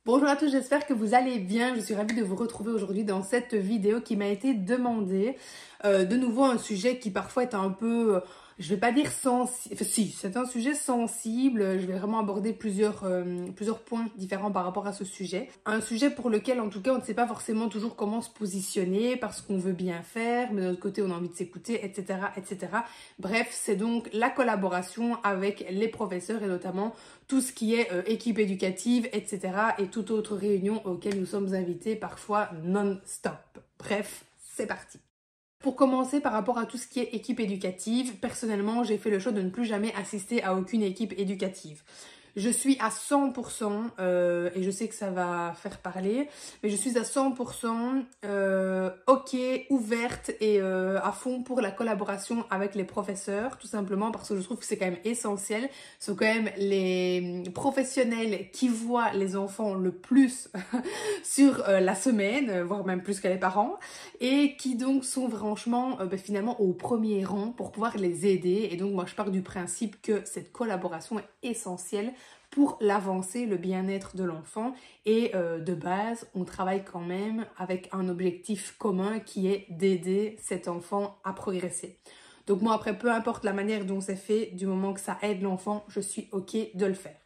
Bonjour à tous, j'espère que vous allez bien. Je suis ravie de vous retrouver aujourd'hui dans cette vidéo qui m'a été demandée. De nouveau un sujet qui parfois est un peu, je vais pas dire sensible, enfin, si, c'est un sujet sensible. Je vais vraiment aborder plusieurs points différents par rapport à ce sujet. Un sujet pour lequel en tout cas on ne sait pas forcément toujours comment se positionner parce qu'on veut bien faire, mais d'un autre côté on a envie de s'écouter, etc., etc. Bref, c'est donc la collaboration avec les professeurs et notamment tout ce qui est équipe éducative, etc. et toute autre réunion auxquelles nous sommes invités parfois non-stop. Bref, c'est parti. Pour commencer, par rapport à tout ce qui est équipe éducative, personnellement, j'ai fait le choix de ne plus jamais assister à aucune équipe éducative. Je suis à 100%, et je sais que ça va faire parler, mais je suis à 100% ok, ouverte et à fond pour la collaboration avec les professeurs, tout simplement parce que je trouve que c'est quand même essentiel. Ce sont quand même les professionnels qui voient les enfants le plus sur la semaine, voire même plus que les parents, et qui donc sont franchement finalement au premier rang pour pouvoir les aider. Et donc moi je pars du principe que cette collaboration est essentielle pour l'avancée, le bien-être de l'enfant. Et de base, on travaille quand même avec un objectif commun qui est d'aider cet enfant à progresser. Donc moi après, peu importe la manière dont c'est fait, du moment que ça aide l'enfant, je suis ok de le faire.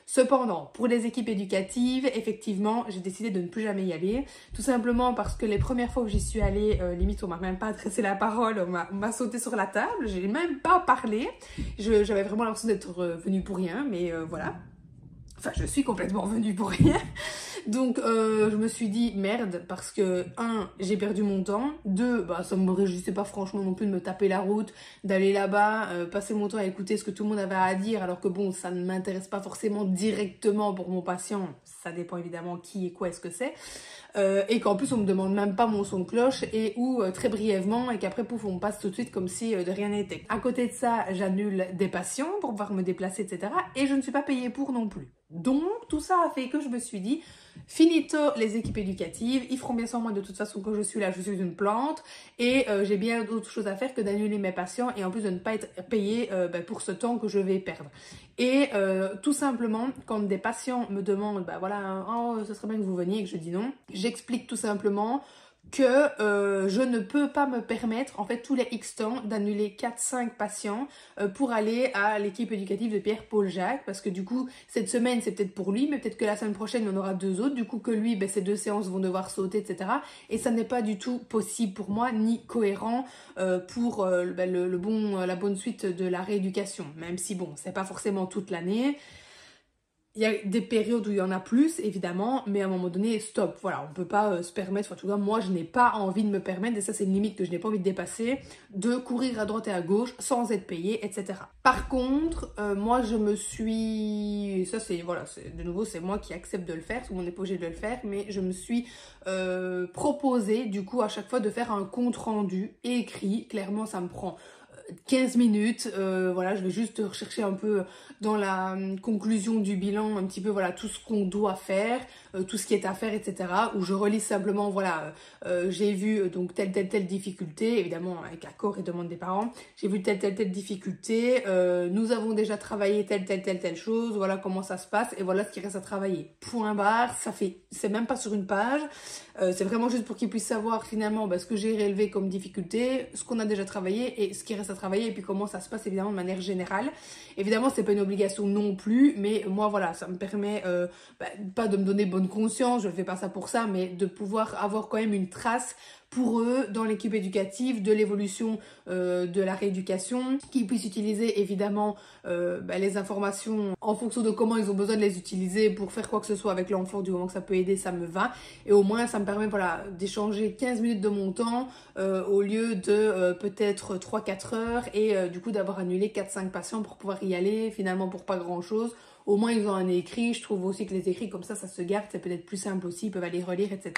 Cependant, pour les équipes éducatives, effectivement, j'ai décidé de ne plus jamais y aller. Tout simplement parce que les premières fois où j'y suis allée, limite on m'a même pas adressé la parole, on m'a sauté sur la table, j'ai même pas parlé. J'avais vraiment l'impression d'être venue pour rien, mais voilà. Enfin, je suis complètement venue pour rien. Donc, je me suis dit, merde, parce que, j'ai perdu mon temps. 2, ça me réjouissait pas franchement non plus de me taper la route, d'aller là-bas, passer mon temps à écouter ce que tout le monde avait à dire, alors que bon, ça ne m'intéresse pas forcément directement pour mon patient. Ça dépend évidemment qui et quoi est-ce que c'est. Et qu'en plus, on me demande même pas mon son de cloche et ou très brièvement et qu'après, pouf, on passe tout de suite comme si de rien n'était. À côté de ça, j'annule des patients pour pouvoir me déplacer, etc. Et je ne suis pas payée pour non plus. Donc, tout ça a fait que je me suis dit, finito les équipes éducatives, ils feront bien sans moi de toute façon que je suis là, je suis une plante et j'ai bien d'autres choses à faire que d'annuler mes patients et en plus de ne pas être payée pour ce temps que je vais perdre. Et tout simplement, quand des patients me demandent, voilà, oh, ce serait bien que vous veniez et que je dis non, j'explique tout simplement que je ne peux pas me permettre, en fait, tous les X temps, d'annuler 4-5 patients pour aller à l'équipe éducative de Pierre-Paul Jacques, parce que du coup, cette semaine, c'est peut-être pour lui, mais peut-être que la semaine prochaine, il y en aura 2 autres, du coup que lui, ces 2 séances vont devoir sauter, etc. Et ça n'est pas du tout possible pour moi, ni cohérent pour la bonne suite de la rééducation, même si, bon, c'est pas forcément toute l'année. Il y a des périodes où il y en a plus, évidemment, mais à un moment donné, stop. Voilà, on peut pas se permettre, en tout cas, moi, je n'ai pas envie de me permettre, et ça, c'est une limite que je n'ai pas envie de dépasser, de courir à droite et à gauche sans être payé, etc. Par contre, moi, je me suis... Ça, c'est, voilà, de nouveau, c'est moi qui accepte de le faire, tout le monde n'est pas obligé de le faire, mais je me suis proposé, du coup, à chaque fois, de faire un compte-rendu écrit. Clairement, ça me prend 15 minutes, voilà, je vais juste rechercher un peu dans la conclusion du bilan, un petit peu, voilà, tout ce qu'on doit faire, tout ce qui est à faire, etc. Où je relis simplement, voilà, j'ai vu donc telle difficulté, évidemment avec accord et demande des parents, j'ai vu telle difficulté, nous avons déjà travaillé telle chose, voilà comment ça se passe, et voilà ce qui reste à travailler. Point barre, c'est même pas sur une page, c'est vraiment juste pour qu'ils puissent savoir finalement ce que j'ai relevé comme difficulté, ce qu'on a déjà travaillé et ce qui reste à travailler et puis comment ça se passe évidemment de manière générale. Évidemment, c'est pas une obligation non plus, mais moi voilà, ça me permet pas de me donner bonne conscience, je ne fais pas ça pour ça, mais de pouvoir avoir quand même une trace pour eux dans l'équipe éducative de l'évolution de la rééducation, qu'ils puissent utiliser évidemment les informations en fonction de comment ils ont besoin de les utiliser pour faire quoi que ce soit avec l'enfant. Du moment que ça peut aider, ça me va, et au moins ça me permet voilà, d'échanger 15 minutes de mon temps au lieu de peut-être 3-4 heures et du coup d'avoir annulé 4-5 patients pour pouvoir y aller finalement pour pas grand chose. Au moins ils ont un écrit, je trouve aussi que les écrits comme ça se garde, c'est peut-être plus simple aussi, ils peuvent aller relire, etc.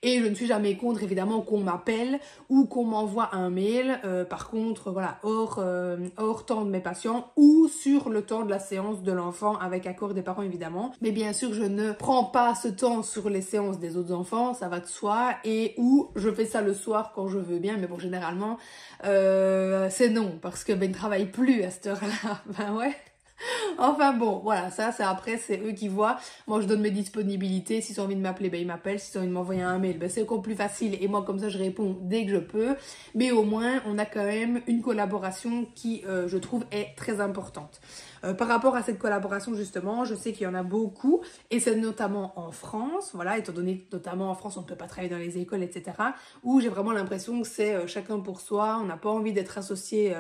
Et je ne suis jamais contre évidemment qu'on m'appelle ou qu'on m'envoie un mail, par contre voilà, hors temps de mes patients ou sur le temps de la séance de l'enfant avec accord des parents évidemment. Mais bien sûr je ne prends pas ce temps sur les séances des autres enfants, ça va de soi, et ou je fais ça le soir quand je veux bien, mais bon généralement c'est non, parce que ils ne travaillent plus à cette heure-là, ouais. Enfin bon, voilà, ça c'est après, c'est eux qui voient. Moi je donne mes disponibilités, s'ils ont envie de m'appeler, ben ils m'appellent, s'ils ont envie de m'envoyer un mail, ben c'est encore plus facile et moi comme ça je réponds dès que je peux. Mais au moins on a quand même une collaboration qui je trouve est très importante. Par rapport à cette collaboration justement, je sais qu'il y en a beaucoup et c'est notamment en France, voilà, étant donné que notamment en France on ne peut pas travailler dans les écoles, etc. où j'ai vraiment l'impression que c'est chacun pour soi, on n'a pas envie d'être associé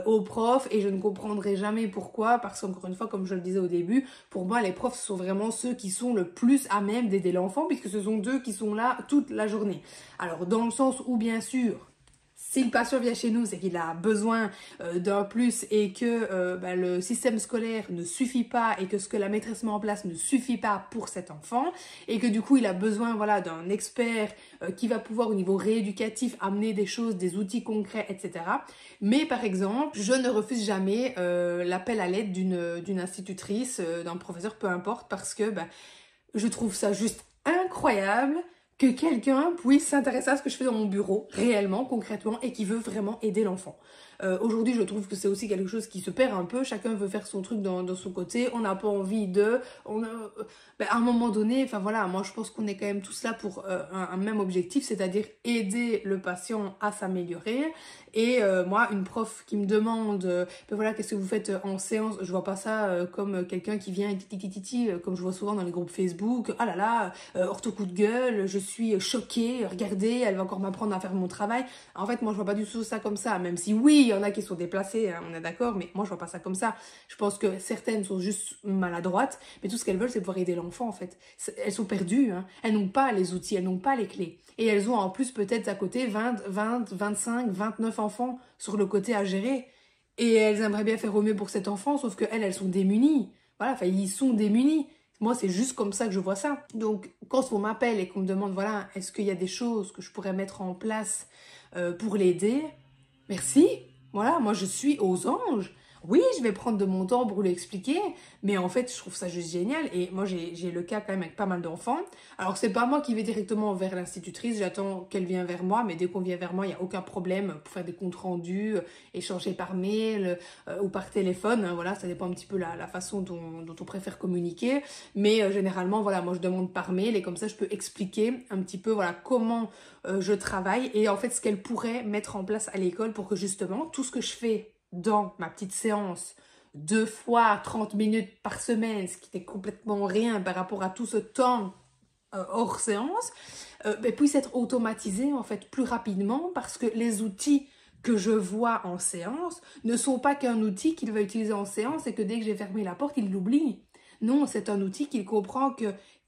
aux profs et je ne comprendrai jamais pourquoi, parce qu'encore une fois, comme je le disais au début, pour moi les profs sont vraiment ceux qui sont le plus à même d'aider l'enfant puisque ce sont eux qui sont là toute la journée. Alors dans le sens où bien sûr, si le patient vient chez nous, c'est qu'il a besoin d'un plus et que le système scolaire ne suffit pas et que ce que la maîtresse met en place ne suffit pas pour cet enfant et que du coup il a besoin voilà, d'un expert qui va pouvoir au niveau rééducatif amener des choses, des outils concrets, etc. Mais par exemple, je ne refuse jamais l'appel à l'aide d'une institutrice, d'un professeur, peu importe, parce que je trouve ça juste incroyable que quelqu'un puisse s'intéresser à ce que je fais dans mon bureau, réellement, concrètement, et qui veut vraiment aider l'enfant. Aujourd'hui, je trouve que c'est aussi quelque chose qui se perd un peu. Chacun veut faire son truc dans son côté. On n'a pas envie de... à un moment donné, enfin voilà, moi je pense qu'on est quand même tous là pour un même objectif, c'est-à-dire aider le patient à s'améliorer. Et moi, une prof qui me demande, voilà, qu'est-ce que vous faites en séance, je vois pas ça comme quelqu'un qui vient titi, comme je vois souvent dans les groupes Facebook. Ah là là, ortho coup de gueule, je suis choquée, regardez, elle va encore m'apprendre à faire mon travail. En fait, moi je vois pas du tout ça comme ça, même si oui, il y en a qui sont déplacés, hein, on est d'accord, mais moi je vois pas ça comme ça. Je pense que certaines sont juste maladroites, mais tout ce qu'elles veulent c'est pouvoir aider l'enfant en fait. Elles sont perdues, hein. Elles n'ont pas les outils, elles n'ont pas les clés. Et elles ont en plus peut-être à côté 20, 25, 29 enfants sur le côté à gérer. Et elles aimeraient bien faire au mieux pour cet enfant, sauf qu'elles, elles sont démunies. Voilà, enfin ils sont démunis. Moi, c'est juste comme ça que je vois ça. Donc, quand on m'appelle et qu'on me demande, voilà, est-ce qu'il y a des choses que je pourrais mettre en place pour l'aider? Merci. Voilà, moi, je suis aux anges. Oui, je vais prendre de mon temps pour lui expliquer, mais en fait, je trouve ça juste génial. Et moi, j'ai le cas quand même avec pas mal d'enfants. Alors, c'est pas moi qui vais directement vers l'institutrice, j'attends qu'elle vienne vers moi, mais dès qu'on vient vers moi, il n'y a aucun problème pour faire des comptes rendus, échanger par mail ou par téléphone. Hein, voilà, ça dépend un petit peu la façon dont on préfère communiquer. Mais généralement, voilà, moi, je demande par mail et comme ça, je peux expliquer un petit peu, voilà, comment je travaille et en fait, ce qu'elle pourrait mettre en place à l'école pour que justement, tout ce que je fais dans ma petite séance 2 fois 30 minutes par semaine, ce qui n'est complètement rien par rapport à tout ce temps hors séance, puisse être automatisé en fait plus rapidement parce que les outils que je vois en séance ne sont pas qu'un outil qu'il va utiliser en séance et que dès que j'ai fermé la porte, il l'oublie. Non, c'est un outil qu'il comprend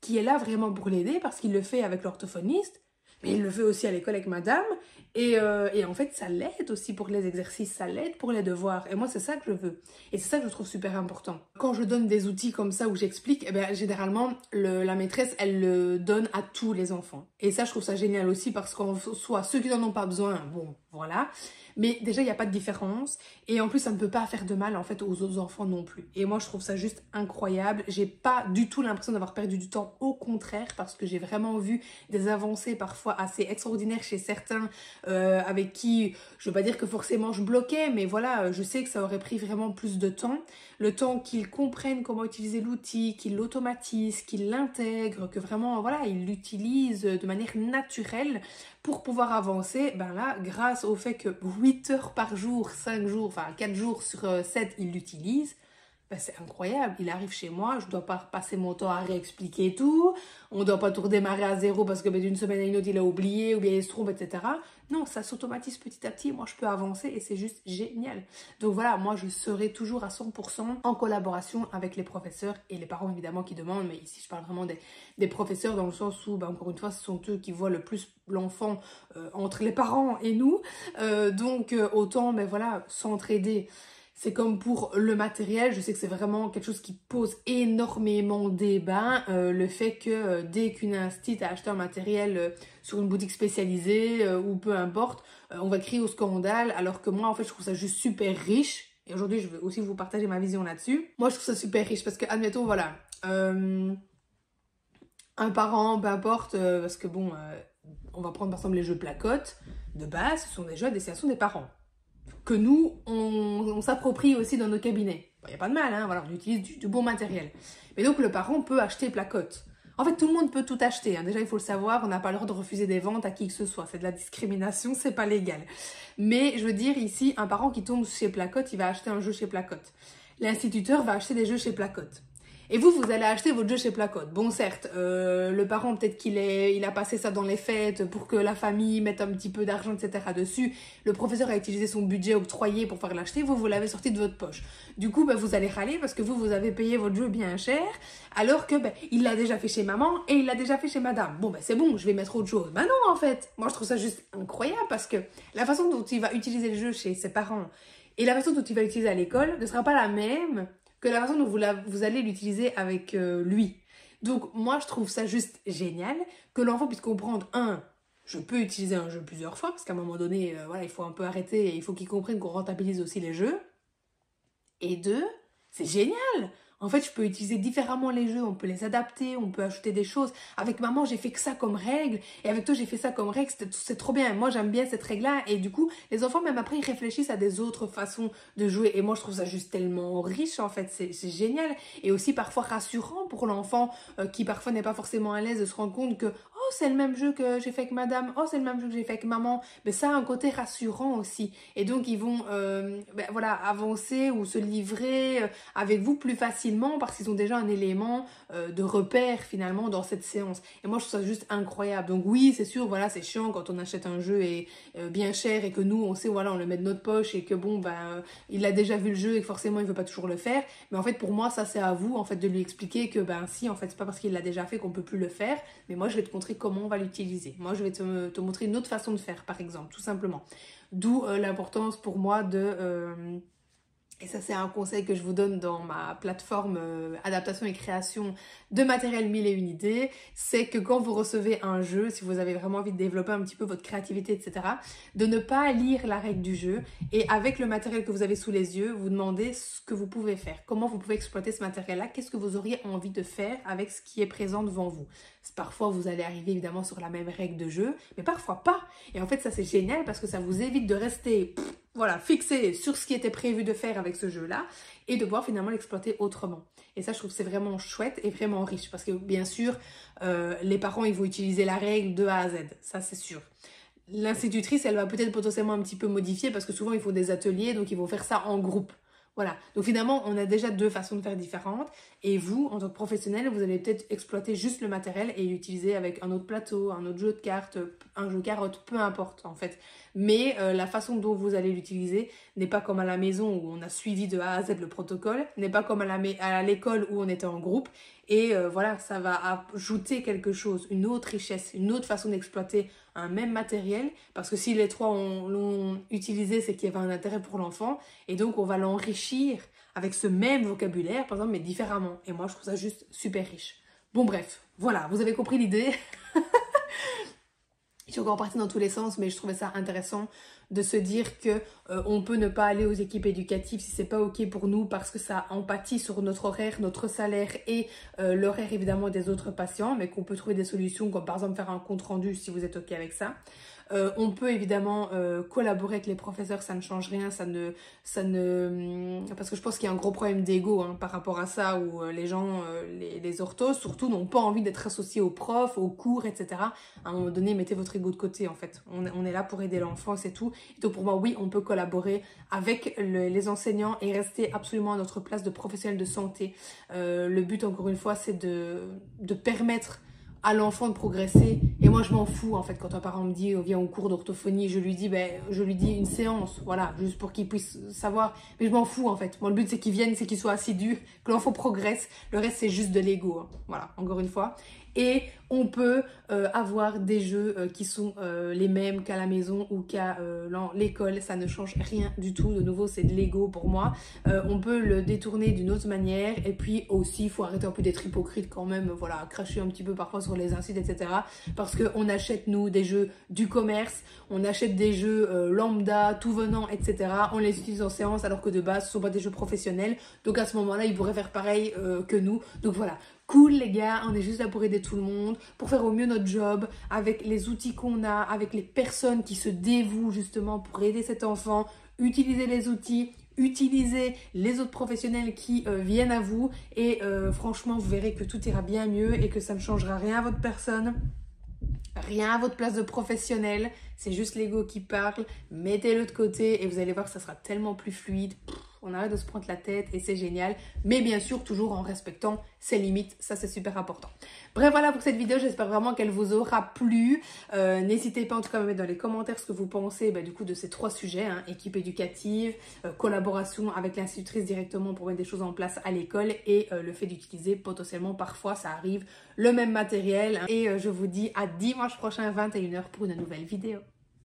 qui est là vraiment pour l'aider parce qu'il le fait avec l'orthophoniste, mais il le fait aussi à l'école avec madame. Et en fait, ça l'aide aussi pour les exercices, ça l'aide pour les devoirs. Et moi, c'est ça que je veux. Et c'est ça que je trouve super important. Quand je donne des outils comme ça où j'explique, généralement, la maîtresse, elle le donne à tous les enfants. Et ça, je trouve ça génial aussi parce qu'en soit ceux qui n'en ont pas besoin, bon, voilà. Mais déjà, il n'y a pas de différence. Et en plus, ça ne peut pas faire de mal, en fait, aux autres enfants non plus. Et moi, je trouve ça juste incroyable. J'ai pas du tout l'impression d'avoir perdu du temps. Au contraire, parce que j'ai vraiment vu des avancées parfois assez extraordinaires chez certains avec qui, je veux pas dire que forcément je bloquais, mais voilà, je sais que ça aurait pris vraiment plus de temps. Le temps qu'ils comprennent comment utiliser l'outil, qu'ils l'automatisent, qu'ils l'intègrent, que vraiment, voilà, ils l'utilisent de manière naturelle pour pouvoir avancer. Ben là, grâce au fait que 8 heures par jour, 5 jours, enfin 4 jours sur 7, ils l'utilisent, c'est incroyable. Il arrive chez moi, je dois pas passer mon temps à réexpliquer tout, on doit pas tout redémarrer à zéro parce que d'une semaine à une autre il a oublié ou bien il se trompe, etc. Non, ça s'automatise petit à petit, moi je peux avancer et c'est juste génial. Donc voilà, moi je serai toujours à 100% en collaboration avec les professeurs et les parents évidemment qui demandent, mais ici je parle vraiment des professeurs dans le sens où, encore une fois, ce sont eux qui voient le plus l'enfant entre les parents et nous. Donc autant, voilà, s'entraider. C'est comme pour le matériel, je sais que c'est vraiment quelque chose qui pose énormément débat, le fait que dès qu'une institut a acheté un matériel sur une boutique spécialisée ou peu importe, on va crier au scandale, alors que moi en fait je trouve ça juste super riche. Et aujourd'hui je vais aussi vous partager ma vision là-dessus. Moi je trouve ça super riche parce que admettons voilà, un parent, peu importe, parce que bon, on va prendre par exemple les jeux placottes, de base ce sont des jeux à destination des parents. Que nous, on s'approprie aussi dans nos cabinets. il n'y a pas de mal, hein, voilà, on utilise du bon matériel. Mais donc, le parent peut acheter placote. En fait, tout le monde peut tout acheter, hein. Déjà, il faut le savoir, on n'a pas le droit de refuser des ventes à qui que ce soit. C'est de la discrimination, c'est pas légal. Mais je veux dire, ici, un parent qui tombe chez Placote, il va acheter un jeu chez Placote. L'instituteur va acheter des jeux chez Placote. Et vous allez acheter votre jeu chez Placote. Bon, certes, le parent, peut-être qu'il a passé ça dans les fêtes pour que la famille mette un petit peu d'argent, etc. dessus. Le professeur a utilisé son budget octroyé pour faire l'acheter. Vous l'avez sorti de votre poche. Du coup, vous allez râler parce que vous avez payé votre jeu bien cher, alors que il l'a déjà fait chez maman et il l'a déjà fait chez madame. Bon, c'est bon, je vais mettre autre chose. Ben non, en fait. Moi, je trouve ça juste incroyable parce que la façon dont il va utiliser le jeu chez ses parents et la façon dont il va l'utiliser à l'école ne sera pas la même que la façon dont vous allez l'utiliser avec lui. Donc, moi, je trouve ça juste génial que l'enfant puisse comprendre, je peux utiliser un jeu plusieurs fois, parce qu'à un moment donné, il faut un peu arrêter et il faut qu'il comprenne qu'on rentabilise aussi les jeux. Et deux, c'est génial! En fait, je peux utiliser différemment les jeux, on peut les adapter, on peut ajouter des choses. Avec maman, j'ai fait que ça comme règle, et avec toi, j'ai fait ça comme règle, c'est trop bien. Moi, j'aime bien cette règle-là, et du coup, les enfants, même après, ils réfléchissent à des autres façons de jouer. Et moi, je trouve ça juste tellement riche, en fait, c'est génial. Et aussi, parfois, rassurant pour l'enfant, qui parfois n'est pas forcément à l'aise de se rendre compte que oh, c'est le même jeu que j'ai fait avec madame, oh, c'est le même jeu que j'ai fait avec maman. Mais ça a un côté rassurant aussi. Et donc, ils vont avancer ou se livrer avec vous plus facilement parce qu'ils ont déjà un élément de repère finalement dans cette séance. Et moi, je trouve ça juste incroyable. Donc oui, c'est sûr, voilà, c'est chiant quand on achète un jeu bien cher et que nous, on sait, voilà, on le met de notre poche et que il a déjà vu le jeu et que forcément, il ne veut pas toujours le faire. Mais en fait, pour moi, ça, c'est à vous, en fait, de lui expliquer que, si, en fait, c'est pas parce qu'il l'a déjà fait qu'on peut plus le faire. Mais moi, je vais te montrer comment on va l'utiliser. Moi, je vais te montrer une autre façon de faire, par exemple, tout simplement. D'où l'importance pour moi et ça, c'est un conseil que je vous donne dans ma plateforme adaptation et création de matériel 1001 idées. C'est que quand vous recevez un jeu, si vous avez vraiment envie de développer un petit peu votre créativité, etc., de ne pas lire la règle du jeu et avec le matériel que vous avez sous les yeux, vous demandez ce que vous pouvez faire. Comment vous pouvez exploiter ce matériel-là? Qu'est-ce que vous auriez envie de faire avec ce qui est présent devant vous? Parfois, vous allez arriver évidemment sur la même règle de jeu, mais parfois pas. Et en fait, ça, c'est génial parce que ça vous évite de rester fixé sur ce qui était prévu de faire avec ce jeu-là et de pouvoir finalement l'exploiter autrement. Et ça, je trouve que c'est vraiment chouette et vraiment riche parce que bien sûr, les parents, ils vont utiliser la règle de A à Z, ça c'est sûr. L'institutrice, elle va peut-être potentiellement un petit peu modifier parce que souvent, ils font des ateliers, donc ils vont faire ça en groupe. Voilà, donc finalement, on a déjà deux façons de faire différentes et vous, en tant que professionnel, vous allez peut-être exploiter juste le matériel et l'utiliser avec un autre plateau, un autre jeu de cartes, un jeu carotte, peu importe en fait. Mais la façon dont vous allez l'utiliser n'est pas comme à la maison où on a suivi de A à Z le protocole, n'est pas comme à l'école où on était en groupe. Et ça va ajouter quelque chose, une autre richesse, une autre façon d'exploiter un même matériel. Parce que si les trois l'ont utilisé, c'est qu'il y avait un intérêt pour l'enfant. Et donc, on va l'enrichir avec ce même vocabulaire, par exemple, mais différemment. Et moi, je trouve ça juste super riche. Bon, bref, voilà, vous avez compris l'idée. Je suis encore partie dans tous les sens, mais je trouvais ça intéressant de se dire que on peut ne pas aller aux équipes éducatives si c'est pas ok pour nous parce que ça empathie sur notre horaire, notre salaire et l'horaire évidemment des autres patients, mais qu'on peut trouver des solutions comme par exemple faire un compte rendu si vous êtes ok avec ça. On peut évidemment collaborer avec les professeurs, ça ne change rien, parce que je pense qu'il y a un gros problème d'ego par rapport à ça où les gens, les orthos surtout, n'ont pas envie d'être associés aux profs, aux cours, etc. À un moment donné, mettez votre ego de côté en fait. On est là pour aider l'enfant, c'est tout. Et donc pour moi, oui, on peut collaborer avec les enseignants et rester absolument à notre place de professionnel de santé. Le but, encore une fois, c'est de permettre à l'enfant de progresser. Et moi, je m'en fous, en fait, quand un parent me dit, viens au cours d'orthophonie, je lui dis une séance, voilà, juste pour qu'il puisse savoir. Mais je m'en fous, en fait. Moi, le but, c'est qu'il vienne, c'est qu'il soit assidu, que l'enfant progresse. Le reste, c'est juste de l'ego. Voilà, encore une fois. Et on peut avoir des jeux qui sont les mêmes qu'à la maison ou qu'à l'école. Ça ne change rien du tout. De nouveau, c'est de l'ego pour moi. On peut le détourner d'une autre manière. Et puis aussi, il faut arrêter un peu d'être hypocrite quand même. Voilà, cracher un petit peu parfois sur les insides, etc. Parce qu'on achète, nous, des jeux du commerce. On achète des jeux lambda, tout venant, etc. On les utilise en séance alors que de base, ce ne sont pas des jeux professionnels. Donc à ce moment-là, ils pourraient faire pareil que nous. Donc voilà. Cool les gars, on est juste là pour aider tout le monde, pour faire au mieux notre job, avec les outils qu'on a, avec les personnes qui se dévouent justement pour aider cet enfant. Utilisez les outils, utilisez les autres professionnels qui viennent à vous et franchement, vous verrez que tout ira bien mieux et que ça ne changera rien à votre personne. Rien à votre place de professionnel, c'est juste l'ego qui parle, mettez-le de côté et vous allez voir que ça sera tellement plus fluide. On arrête de se prendre la tête et c'est génial, mais bien sûr toujours en respectant ses limites, ça c'est super important. Bref, voilà pour cette vidéo, j'espère vraiment qu'elle vous aura plu. N'hésitez pas en tout cas à me mettre dans les commentaires ce que vous pensez du coup de ces 3 sujets, hein, équipe éducative, collaboration avec l'institutrice directement pour mettre des choses en place à l'école et le fait d'utiliser potentiellement parfois, ça arrive, le même matériel. Et je vous dis à dimanche prochain 21h pour une nouvelle vidéo.